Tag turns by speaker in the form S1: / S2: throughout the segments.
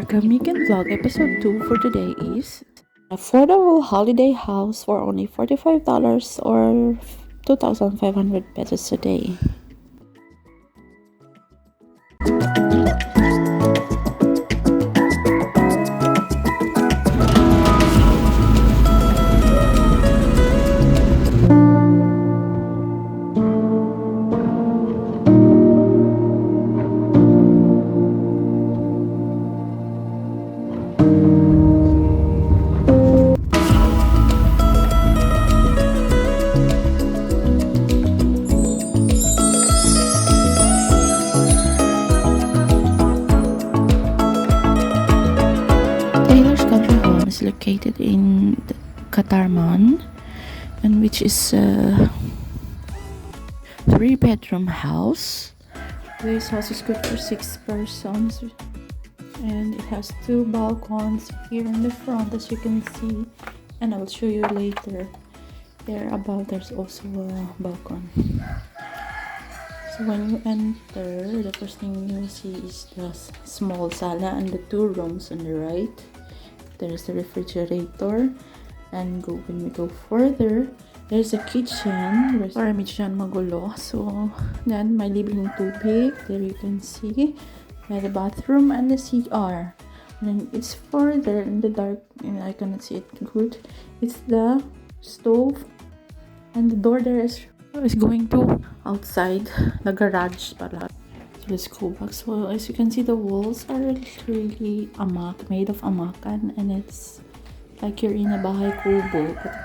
S1: Our Camiguin Vlog Episode 2 for today is affordable holiday house for only $45 or 2,500 pesos a day. Is located in Katarman, and which is a 3-bedroom house. This house is good for 6 persons, and it has 2 balcons here in the front, as you can see, and I will show you later. There above there's also a balcony. So when you enter, the first thing you see is the small sala and the 2 rooms on the right. There's the refrigerator, and when we go further, there's a kitchen. Para medyo magulo. So then may libreng tubig. There you can see the bathroom and the CR. And then it's further in the dark, and I cannot see it good. It's the stove, and the door there is going to outside the garage. So let's go back. So as you can see, the walls are really made of amakan, and it's like you're in a bahay kubo. But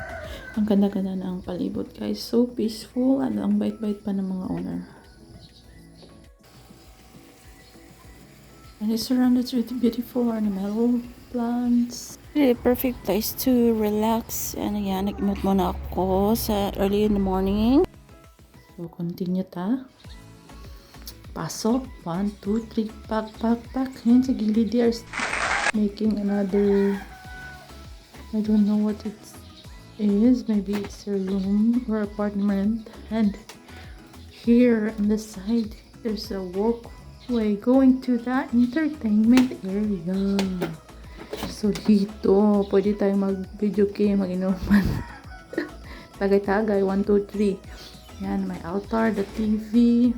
S1: ang ganda-ganda na ang palibot, guys. So peaceful, and ang bait-bait pa ng mga owner. And it's surrounded with beautiful ornamental plants. Really perfect place to relax. And ayan, nag-emote muna ako sa early in the morning. So continue ta. Pasok, 1, 2, 3, pack. Yan sa gilid, they are making another, I don't know what it is, maybe it's a room or apartment. And here on the side, there's a walkway going to the entertainment area. So dito, pwede tayong mag-video game, mag-inuman. Tagay-tagay, 1, 2, 3. Yan, may altar, the TV.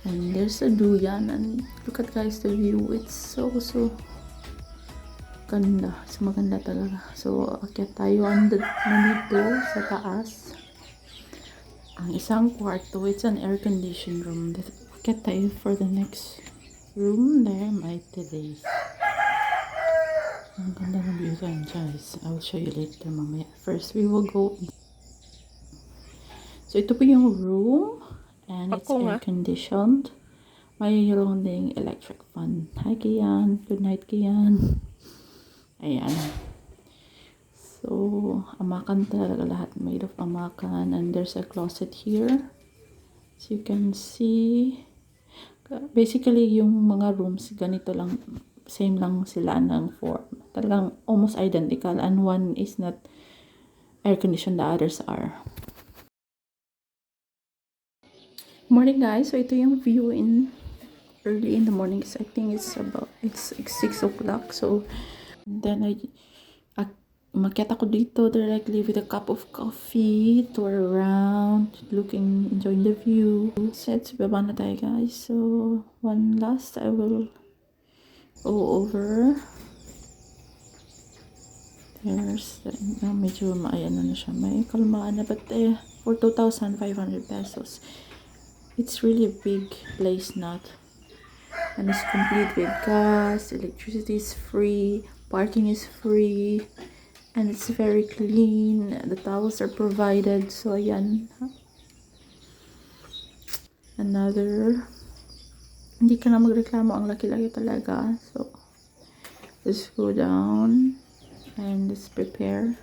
S1: And there's a duyan, and look at guys the view. It's so ganda. So maganda talaga. So akyat tayo nandito sa taas. Ang isang kwarto, it's an air conditioned room. Akyat tayo for the next room. There may terrace. Ang ganda ng view guys. I will show you later mamaya. First we will go in. So ito po yung room. And it's air conditioned. Mayroon ding electric fan. Hi Kian. Good night Kian. Ayan. So, amakan talaga lahat. Made of amakan. And there's a closet here. So you can see. Basically, yung mga rooms, ganito lang. Same lang sila ng form. Talagang almost identical. And one is not air conditioned. The others are. Morning guys, so ito yung view in early in the morning. I think it's like 6 o'clock. So then umakyat ako dito directly with a cup of coffee, tour around, enjoying the view. Set baba na tayo guys. So one last I will go over. There's medyo maayan na siya, may kalmaan na, but for 2,500 pesos. It's really a big place, and it's complete with gas, electricity is free, parking is free, and it's very clean. The towels are provided. So ayan, another, hindi ka na magreklamo, ang laki-laki talaga. So let's go down and let's prepare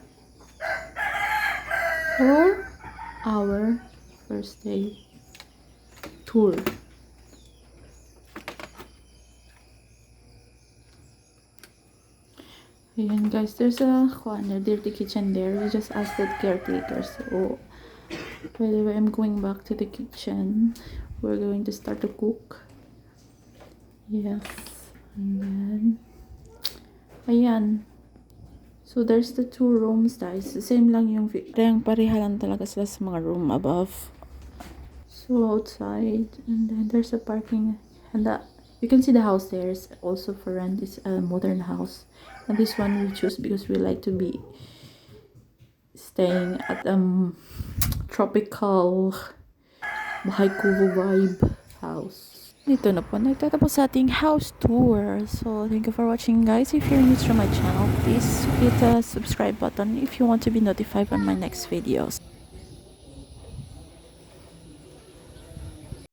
S1: for our first day tour. Ayan guys, there's a dirty kitchen there. We just asked the caretaker. So by the way, I'm going back to the kitchen. We're going to start to cook. Yes, And then, ayan. So, there's the 2 rooms, guys. Same lang yung, pareha lang talaga sila sa mga room above. So, outside. And then, there's a parking. And you can see the house there is also for rent. It's a modern house. And this one we choose because we like to be staying at tropical bahay kubo vibe house. Dito na po nagtatapos sa ating house tour. So, thank you for watching, guys. If you're new to my channel, please hit the subscribe button if you want to be notified on my next videos.